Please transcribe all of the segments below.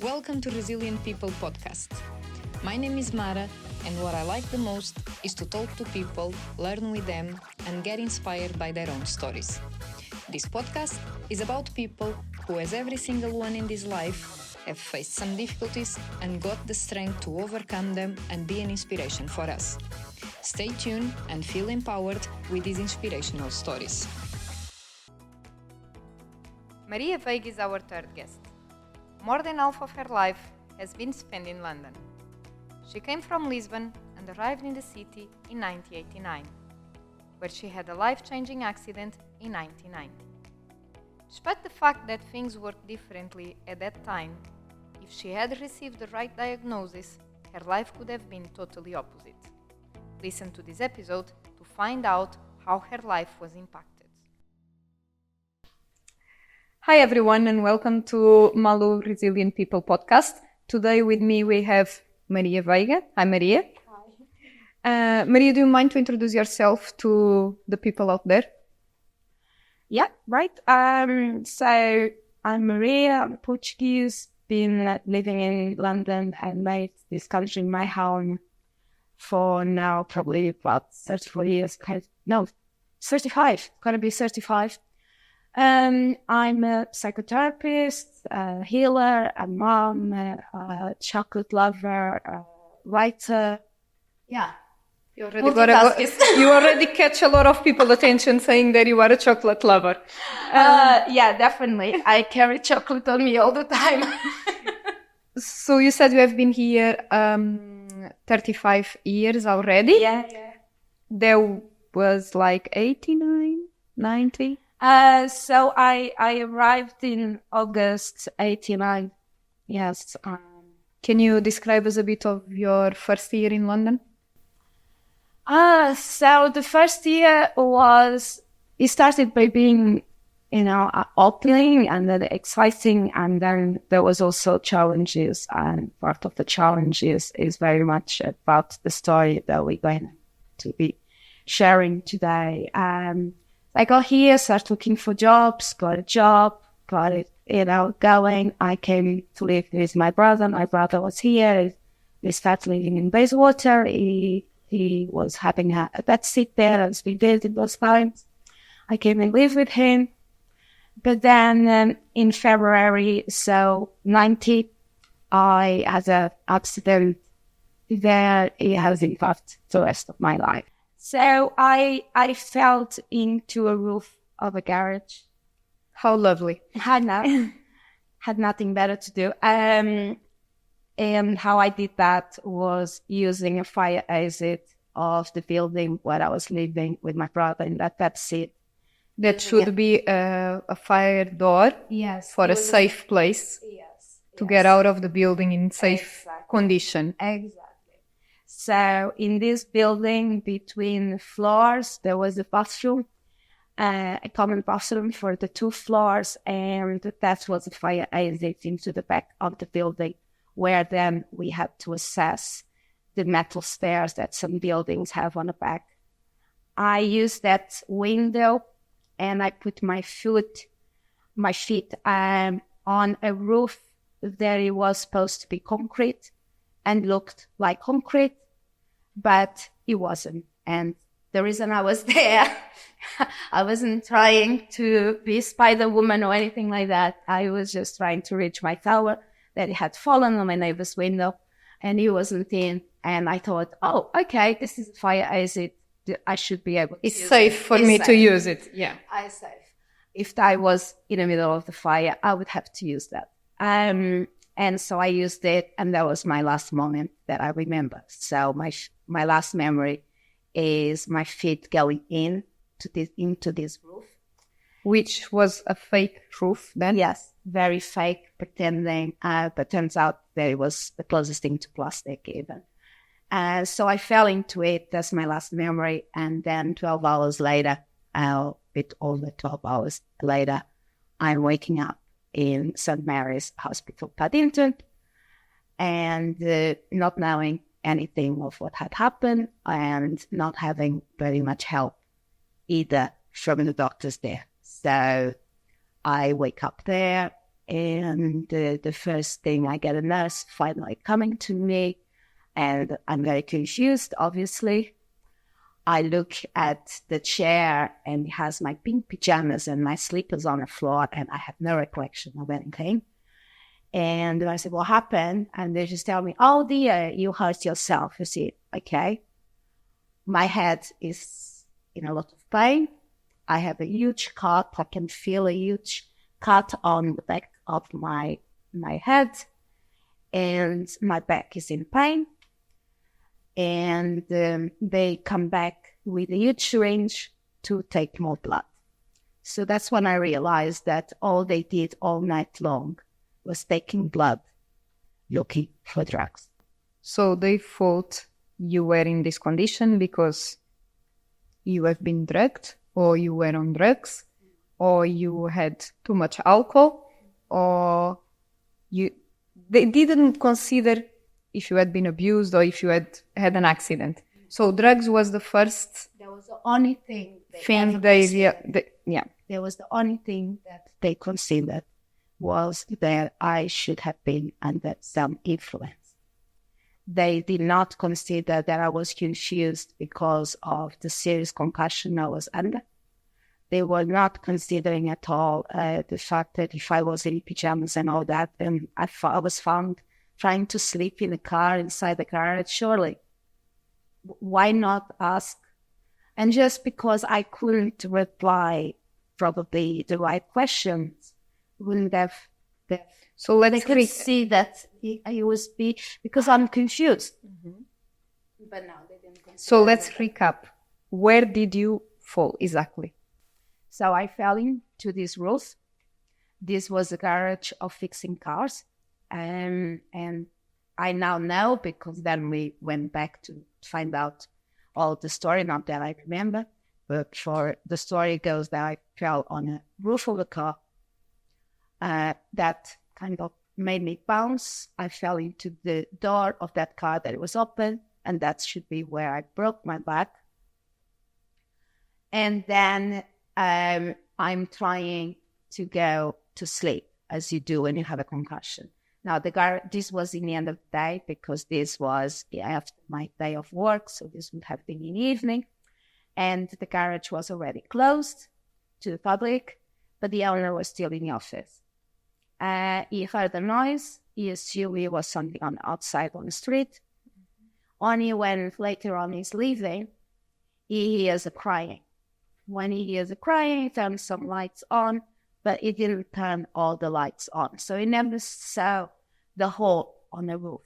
Welcome to Resilient People podcast. My name is Mara, and what I like the most is to talk to people, learn with them, and get inspired by their own stories. This podcast is about people who, as every single one in this life, have faced some difficulties and got the strength to overcome them and be an inspiration for us. Stay tuned and feel empowered with these inspirational stories. Maria Veiga is our third guest. More than half of her life has been spent in London. She came from Lisbon and arrived in the city in 1989, where she had a life-changing accident in 1990. Despite the fact that things worked differently at that time, if she had received the right diagnosis, her life could have been totally opposite. Listen to this episode to find out how her life was impacted. Hi everyone and welcome to Malu Resilient People podcast. Today with me we have Maria Veiga. Hi Maria. Hi. Maria, do you mind to introduce yourself to the people out there? Yeah, right. So I'm Maria, I'm Portuguese, been living in London and made this country my home for now probably about 34 years. 35, gonna be 35. I'm a psychotherapist, a healer, a mom, a chocolate lover, a writer. Yeah. You already catch a lot of people's attention saying that you are a chocolate lover. Yeah, definitely. I carry chocolate on me all the time. So you said you have been here 35 years already? Yeah. There was like 89, 90? So I arrived in August 89. Yes. Can you describe us a bit of your first year in London? So the first year it started by being, opening and then exciting, and then there was also challenges, and part of the challenges is very much about the story that we're going to be sharing today. I got here, started looking for jobs, got a job, got it, going. I came to live with my brother. My brother was here. We started living in Bayswater. He was having a bed sit there, as we did in those times. I came and lived with him. But then in February, 90, I had an accident that it has impacted the rest of my life. So I fell into a roof of a garage. How lovely. Had nothing better to do. And how I did that was using a fire exit of the building where I was living with my brother, and that's it. That should be a fire door. Yes. For a safe place. Yes. To get out of the building in safe condition. Exactly. So in this building, between floors, there was a bathroom, a common bathroom for the two floors, and that was a fire exit into the back of the building, where then we had to assess the metal stairs that some buildings have on the back. I used that window and I put my feet on a roof that it was supposed to be concrete and looked like concrete, but it wasn't. And the reason I was there, I wasn't trying to be Spider-Woman or anything like that. I was just trying to reach my tower that had fallen on my neighbor's window, and he wasn't in. And I thought, oh, okay, this is a fire exit. I should be able to use it. It's safe for me to use it. Yeah. It's safe. If I was in the middle of the fire, I would have to use that. And so I used it, and that was my last moment that I remember. So my last memory is my feet going into this roof. Which was a fake roof then? Yes, very fake, pretending, but turns out that it was the closest thing to plastic even. So I fell into it. That's my last memory. And then 12 hours later, a bit over 12 hours later, I'm waking up in St. Mary's Hospital, Paddington, and not knowing anything of what had happened and not having very much help either from the doctors there. So I wake up there And the first thing, I get a nurse finally coming to me, and I'm very confused, obviously. I look at the chair, and it has my pink pajamas and my slippers on the floor, and I have no recollection of anything. And I said, what happened? And they just tell me, oh dear, you hurt yourself. You see, okay. My head is in a lot of pain. I have a huge cut. I can feel a huge cut on the back of my head. And my back is in pain. And they come back with a huge syringe to take more blood. So that's when I realized that all they did all night long was taking blood, looking for drugs. So they thought you were in this condition because you have been drugged, or you were on drugs, or you had too much alcohol, or they didn't consider if you had been abused or if you had an accident. So drugs was the first. That was the only thing. There was the only thing that they considered was that I should have been under some influence. They did not consider that I was confused because of the serious concussion I was under. They were not considering at all the fact that if I was in pajamas and all that, and I was found trying to sleep in the car, inside the car, surely. Why not ask? And just because I couldn't reply probably the right questions, wouldn't have. So they could see that I was because I'm confused. Mm-hmm. But no, they didn't consider. So let's recap. Where did you fall exactly? So I fell into this roof. This was a garage of fixing cars. And I now know, because then we went back to find out all the story, not that I remember, but for the story goes that I fell on a roof of a car. That kind of made me bounce. I fell into the door of that car that was open, and that should be where I broke my back. And then I'm trying to go to sleep, as you do when you have a concussion. Now, this was in the end of the day, because this was after my day of work, so this would have been in the evening. And the garage was already closed to the public, but the owner was still in the office. He heard a noise. He assumed it was something outside on the street. Only when later on he's leaving, he hears a crying. When he hears a crying, he turns some lights on, but he didn't turn all the lights on. So he never saw the hole on the roof.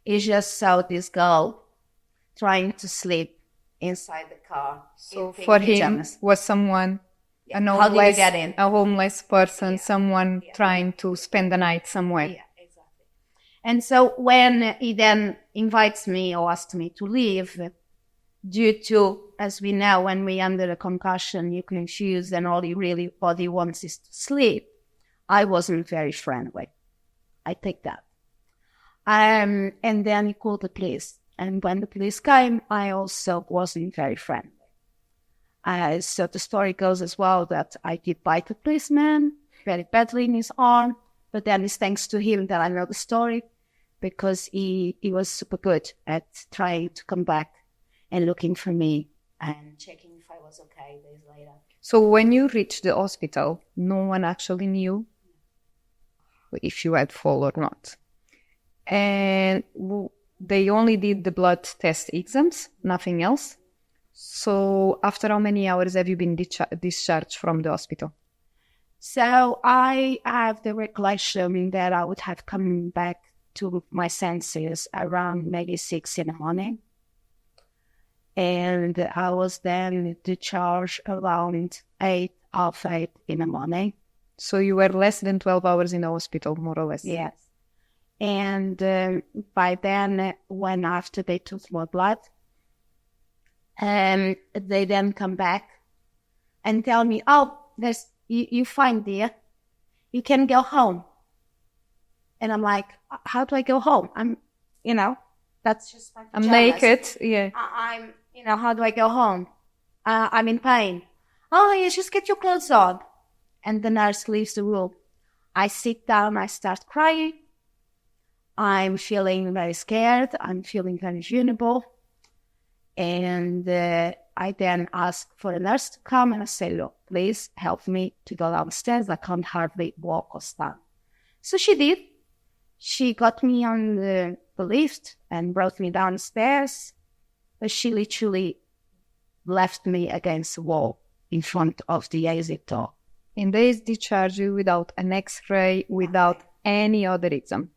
He just saw this girl trying to sleep inside the car. So for him, was someone, how do you get in? A homeless person, someone trying to spend the night somewhere. Yeah, exactly. And so when he then invites me or asks me to leave, due to, as we know, when we under a concussion, you're confused and all your body wants is to sleep, I wasn't very friendly. I take that. And then he called the police. And when the police came, I also wasn't very friendly. So the story goes as well that I did bite the policeman very badly in his arm, but then it's thanks to him that I know the story, because he was super good at trying to come back and looking for me and checking if I was okay days later. So when you reached the hospital, no one actually knew if you had fall or not. And they only did the blood test exams, nothing else. So after how many hours have you been discharged from the hospital? So I have the recollection that I would have come back to my senses around maybe 6 in the morning. And I was then discharged around 8 in the morning. So you were less than 12 hours in the hospital, more or less? Yes. And by then, when after they took more blood, they then come back and tell me, oh, you're fine, dear. You can go home. And I'm like, how do I go home? That's just my pajamas. I'm naked, yeah. How do I go home? I'm in pain. Oh, you just get your clothes on. And the nurse leaves the room. I sit down, I start crying. I'm feeling very scared. I'm feeling very vulnerable. And I then ask for a nurse to come, and I say, look, please help me to go downstairs. I can't hardly walk or stand. So she did. She got me on the lift and brought me downstairs. But she literally left me against the wall in front of the exit door. And they discharged you without an X-ray, without any other reason.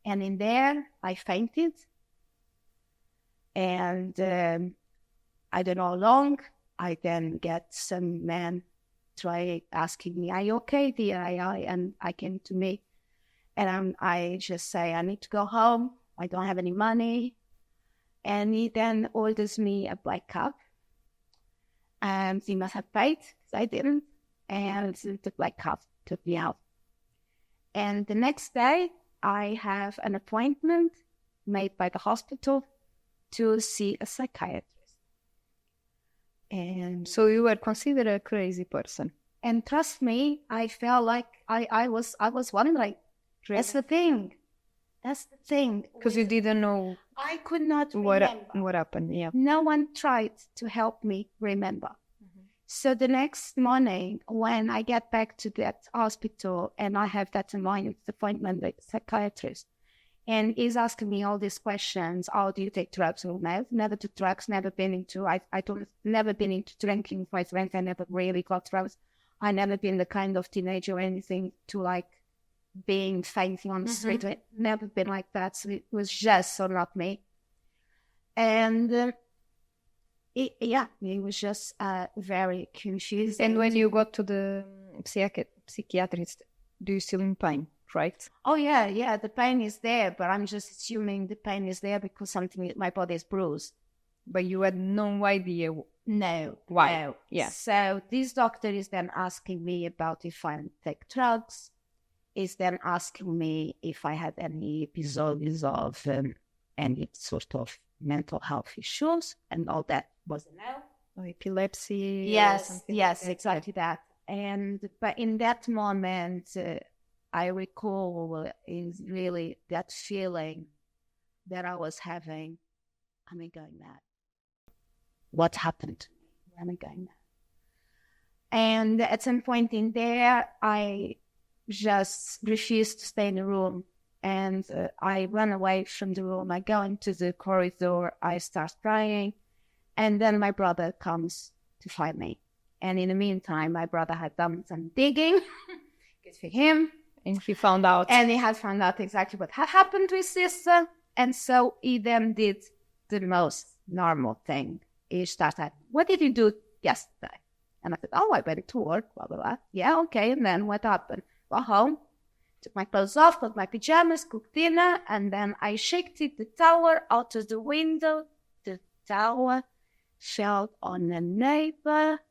And in there, I fainted. And I don't know how long. I then get some man asking me, are you okay, dear? And I came to me. And I just say, I need to go home. I don't have any money. And he then orders me a black cab. And he must have paid, because I didn't. And the black cab took me out. And the next day, I have an appointment made by the hospital to see a psychiatrist. And so you were considered a crazy person. And trust me, I felt like I was wondering. That's the thing. That's the thing. Because you didn't know. I could not remember what happened. Yeah. No one tried to help me remember. Mm-hmm. So the next morning, when I get back to that hospital and I have that appointment with the psychiatrist, and he's asking me all these questions. How do you take drugs? Well, no, never took drugs. Never been into. Never been into drinking. For example, I never really got drugs. I never been the kind of teenager or anything to like being fainting on the street. Never been like that. So it was just so not me. And it was just very confusing. And when you got to the psychiatrist, do you still in pain, right? Oh yeah, the pain is there, but I'm just assuming the pain is there because something my body is bruised. But you had no idea. No. Why? No. Yeah. So this doctor is then asking me about if I take drugs. Is then asking me if I had any episodes of any sort of mental health issues, and all that was a no. Or epilepsy. Yes, or yes, exactly that. But in that moment, I recall is really that feeling that I was having. Am I going mad? What happened to me? Am I going mad? And at some point in there, I just refused to stay in the room. And I run away from the room. I go into the corridor. I start crying. And then my brother comes to find me. And in the meantime, my brother had done some digging. Good for him. And he found out. And he had found out exactly what had happened to his sister. And so he then did the most normal thing. He started, what did you do yesterday? And I said, I went to work, blah, blah, blah. Yeah, okay. And then what happened? Got home, took my clothes off, got my pajamas, cooked dinner, and then I shifted the tower out of the window. The tower fell on a neighbor.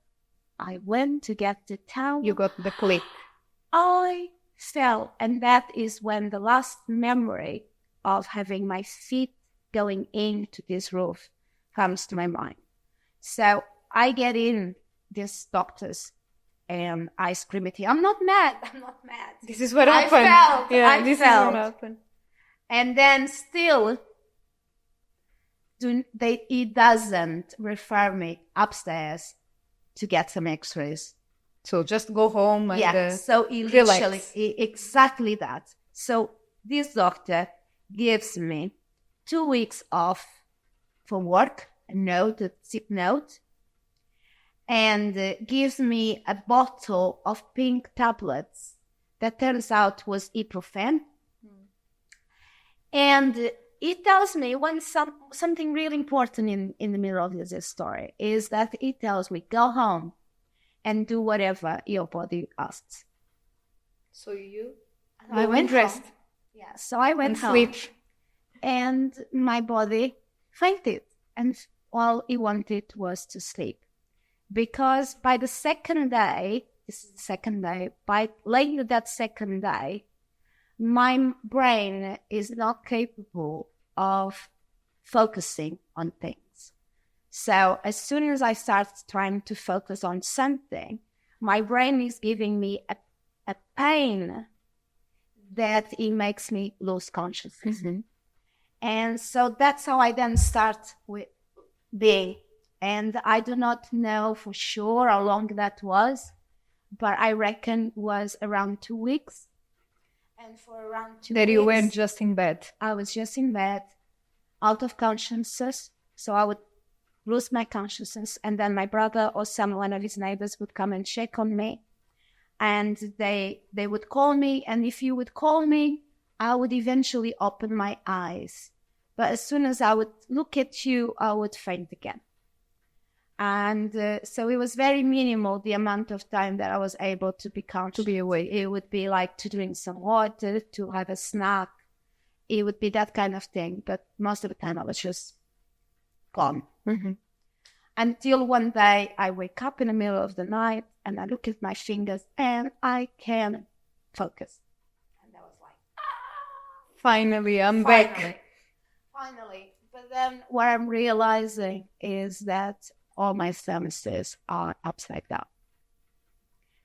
I went to get the tower. You got the clip. I fell, and that is when the last memory of having my feet going into this roof comes to my mind. So I get in this doctor's and I scream at him, I'm not mad. This is what happened. I felt. Is what happened. And then still, he doesn't refer me upstairs to get some x-rays. So just go home and so he literally, exactly that. So this doctor gives me 2 weeks off for work, a zip note, and gives me a bottle of pink tablets that turns out was ibuprofen. And he tells me something really important in the middle of this story is that he tells me, go home and do whatever your body asks. So I went rest. Yeah, so I went home. Sleep. And my body fainted. And all he wanted was to sleep. Because by the second day, by later that second day, my brain is not capable of focusing on things. So as soon as I start trying to focus on something, my brain is giving me a pain that it makes me lose consciousness. And so that's how I then start with being. And I do not know for sure how long that was, but I reckon was around 2 weeks. And for around 2 That weeks, you were just in bed. I was just in bed, out of consciousness. So I would lose my consciousness, and then my brother or someone of his neighbors would come and check on me. And they would call me, and if you would call me, I would eventually open my eyes. But as soon as I would look at you, I would faint again. And so it was very minimal, the amount of time that I was able to be conscious. To be awake. It would be like to drink some water, to have a snack. It would be that kind of thing. But most of the time I was just gone. Until one day I wake up in the middle of the night and I look at my fingers and I can focus. And I was like, Finally, I'm back. Finally. But then what I'm realizing is that all my senses are upside down.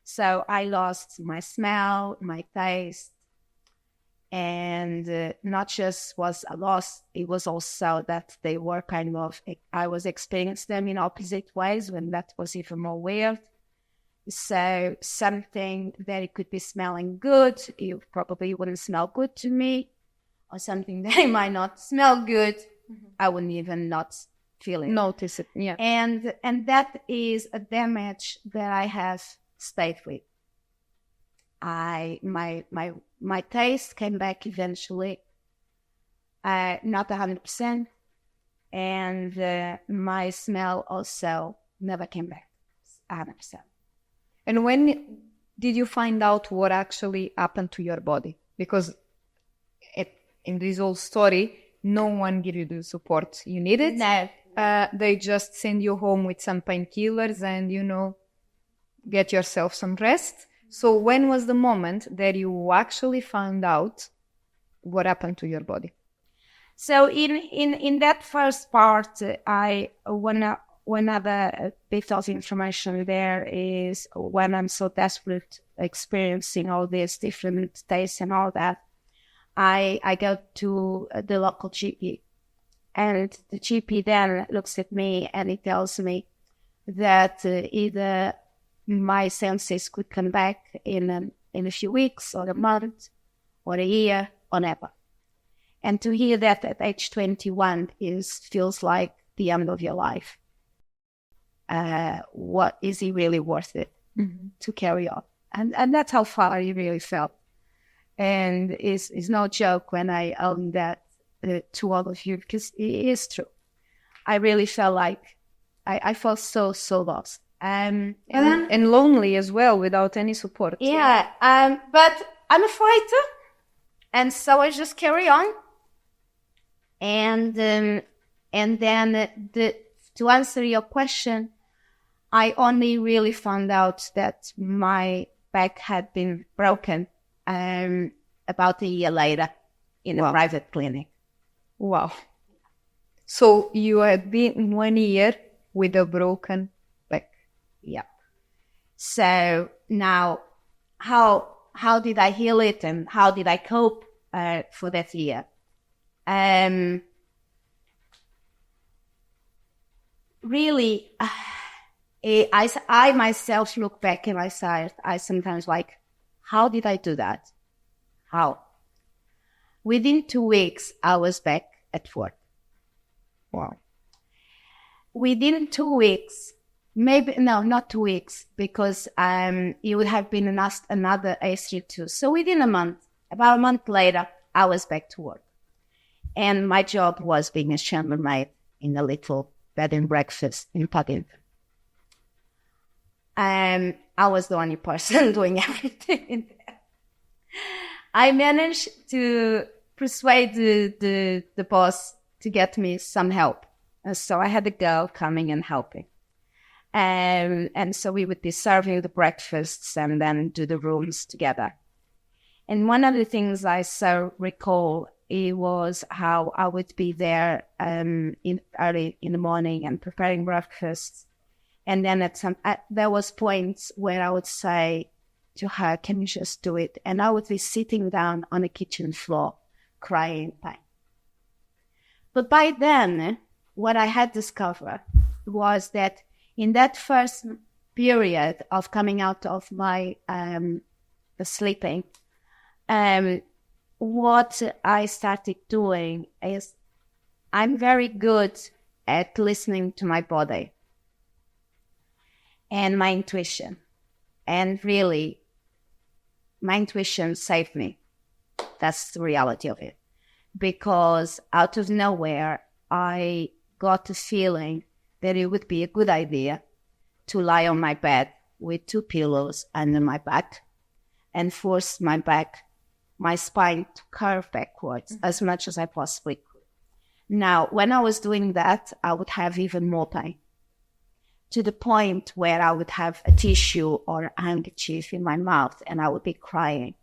So I lost my smell, my taste, and not just was a loss, it was also that they were kind of, I was experiencing them in opposite ways, when that was even more weird. So something that it could be smelling good, it probably wouldn't smell good to me, or something that it might not smell good, I wouldn't even not feel it. Notice it, yeah. And that is a damage that I have stayed with. My taste came back eventually, not 100%, and my smell also never came back 100%. And when did you find out what actually happened to your body? Because in this whole story, no one gave you the support you needed. No. They just send you home with some painkillers and, get yourself some rest. So when was the moment that you actually found out what happened to your body? So in that first part, one other bit of information there is when I'm so desperate, experiencing all these different tastes and all that, I go to the local GP, and the GP then looks at me and he tells me that either my senses could come back in a few weeks or a month or a year or never. And to hear that at age 21 feels like the end of your life. What is it really worth it to carry on? And that's how far I really felt. And it's no joke when I own that to all of you, because it is true. I really felt like I felt so lost. And lonely as well, without any support. Yeah, but I'm a fighter, and so I just carry on. And then to answer your question, I only really found out that my back had been broken about a year later in a private clinic. Wow. So you had been 1 year with a broken back. Yeah. So now, how did I heal it, and how did I cope for that year? Really, I myself look back and I sometimes like, how did I do that? How? Within 2 weeks, I was back at work. Wow. Within 2 weeks, not 2 weeks, because it would have been another A32. So within a month, about a month later, I was back to work. And my job was being a chambermaid in a little bed and breakfast in Paddington. I was the only person doing everything in there. I managed to persuade the boss to get me some help. So I had a girl coming and helping. And so we would be serving the breakfasts and then do the rooms together. And one of the things I so recall, it was how I would be there early in the morning and preparing breakfast. And then there was points where I would say to her, can you just do it? And I would be sitting down on the kitchen floor, crying in pain. But by then, what I had discovered was that in that first period of coming out of my sleeping, what I started doing is I'm very good at listening to my body and my intuition. And really, my intuition saved me. That's the reality of it. Because out of nowhere, I got the feeling that it would be a good idea to lie on my bed with 2 pillows under my back and force my spine to curve backwards as much as I possibly could. Now, when I was doing that, I would have even more pain, to the point where I would have a tissue or a handkerchief in my mouth and I would be crying.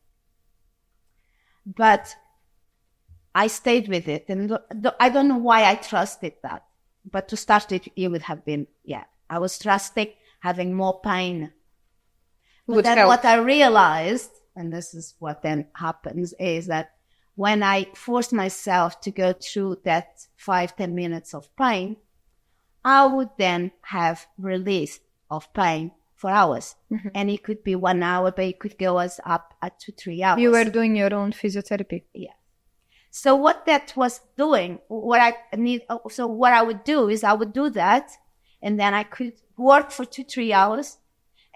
But I stayed with it, and I don't know why I trusted that. But to start it would have been, I was trusting having more pain. But then what I realized, and this is what then happens, is that when I forced myself to go through that 5-10 minutes of pain, I would then have release of pain for hours. Mm-hmm. And it could be 1 hour, but it could go as up to 3 hours. You were doing your own physiotherapy. Yeah. So what that was doing, what I would do is I would do that, and then I could work for 2-3 hours.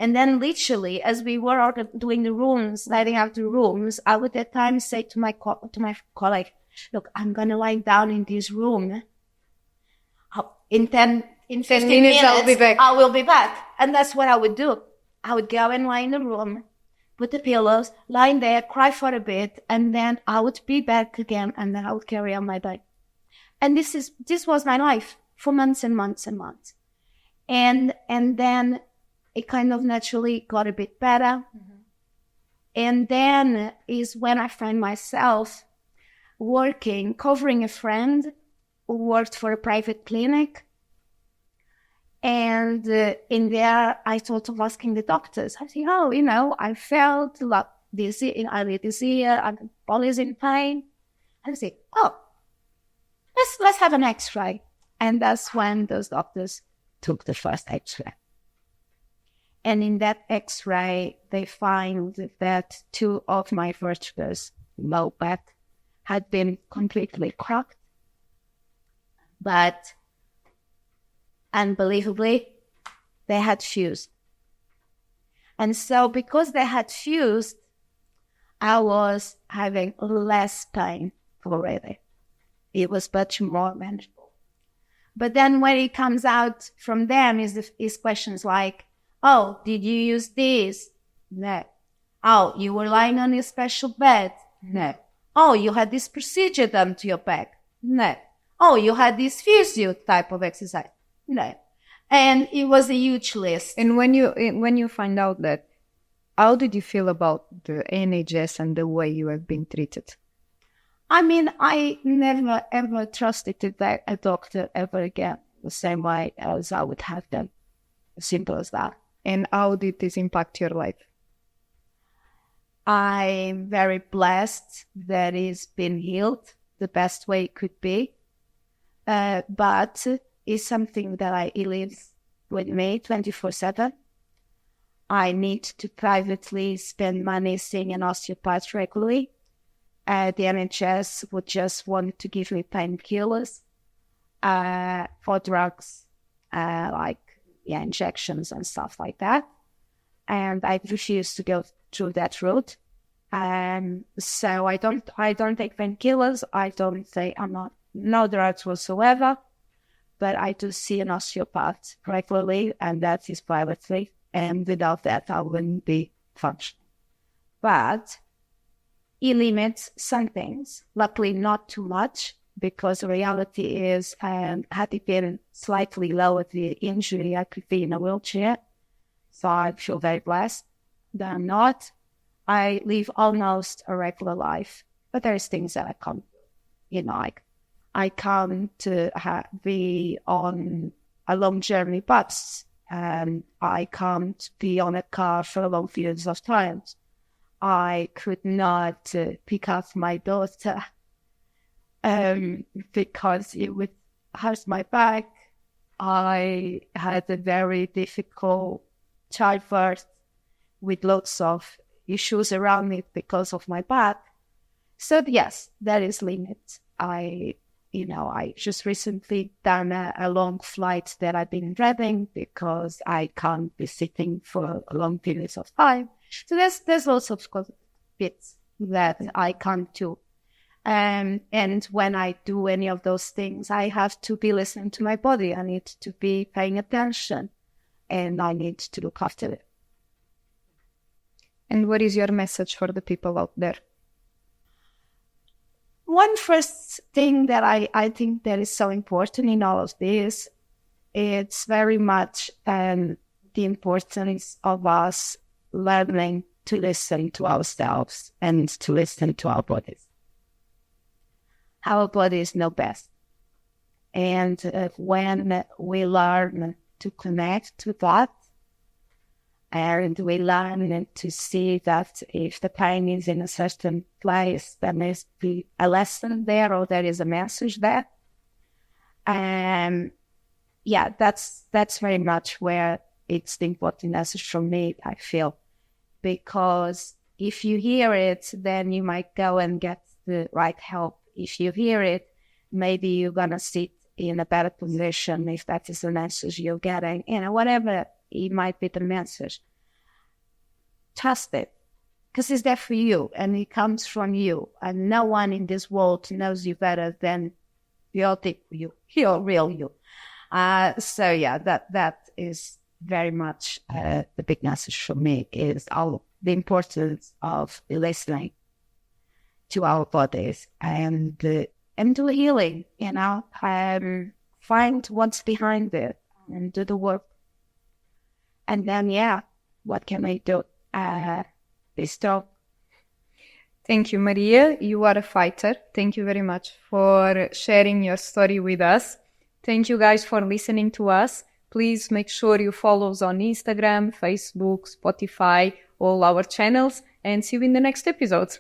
And then literally, as we were doing the rooms, lighting up the rooms, I would at times say to my colleague, look, I'm going to lie down in this room. In 15 minutes, I'll be back. I will be back. And that's what I would do. I would go and lie in the room, put the pillows, lie in there, cry for a bit, and then I would be back again, and then I would carry on my day. And this was my life for months and months and months. And then it kind of naturally got a bit better. Mm-hmm. And then is when I find myself covering a friend who worked for a private clinic. And in there, I thought of asking the doctors. I said, I felt like dizzy, earlier this year, and body's in pain. And I said, let's have an X-ray. And that's when those doctors took the first X-ray. And in that X-ray, they find that 2 of my vertebrae, low back, had been completely cracked. But unbelievably, they had fused. And so because they had fused, I was having less pain already. It was much more manageable. But then when it comes out from them is questions like, oh, did you use this? No. Oh, you were lying on a special bed? No. Oh, you had this procedure done to your back? No. Oh, you had this physio type of exercise? No. And it was a huge list. And when you find out that, how did you feel about the NHS and the way you have been treated? I mean, I never ever trusted a doctor ever again the same way as I would have done. As simple as that. And how did this impact your life? I'm very blessed that it's been healed the best way it could be. But it's something that it lives with me 24/7. I need to privately spend money seeing an osteopath regularly. The NHS would just want to give me painkillers for drugs, injections and stuff like that. And I refuse to go through that route. So I don't take painkillers. No drugs whatsoever. But I do see an osteopath regularly, and that is privately. And without that, I wouldn't be functioning. But he limits some things. Luckily, not too much, because the reality is, had it been slightly lower the injury, I could be in a wheelchair. So I feel very blessed that I'm not. I live almost a regular life, but there's things that I can't do. I can't be on a long journey bus I can't be on a car for long periods of time. I could not pick up my daughter because it would hurt my back. I had a very difficult childbirth with lots of issues around it because of my back. So yes, there is limit. I just recently done a long flight that I've been dreading because I can't be sitting for long periods of time. So there's lots of bits that I can't do. And when I do any of those things, I have to be listening to my body. I need to be paying attention, and I need to look after it. And what is your message for the people out there? One first thing that I think that is so important in all of this, it's very much the importance of us learning to listen to ourselves and to listen to our bodies. Our bodies know best. And when we learn to connect to that, and we learn to see that if the pain is in a certain place, there must be a lesson there or there is a message there. That's very much where it's the important message from me, I feel. Because if you hear it, then you might go and get the right help. If you hear it, maybe you're going to sit in a better position if that is the message you're getting. Whatever it might be the message. Trust it, because it's there for you and it comes from you. And no one in this world knows you better than your real you. That is very much the big message for me, is the importance of listening to our bodies and do healing, find what's behind it and do the work. And then, what can I do? Stop. Thank you, Maria. You are a fighter. Thank you very much for sharing your story with us. Thank you guys for listening to us. Please make sure you follow us on Instagram, Facebook, Spotify, all our channels, and see you in the next episode.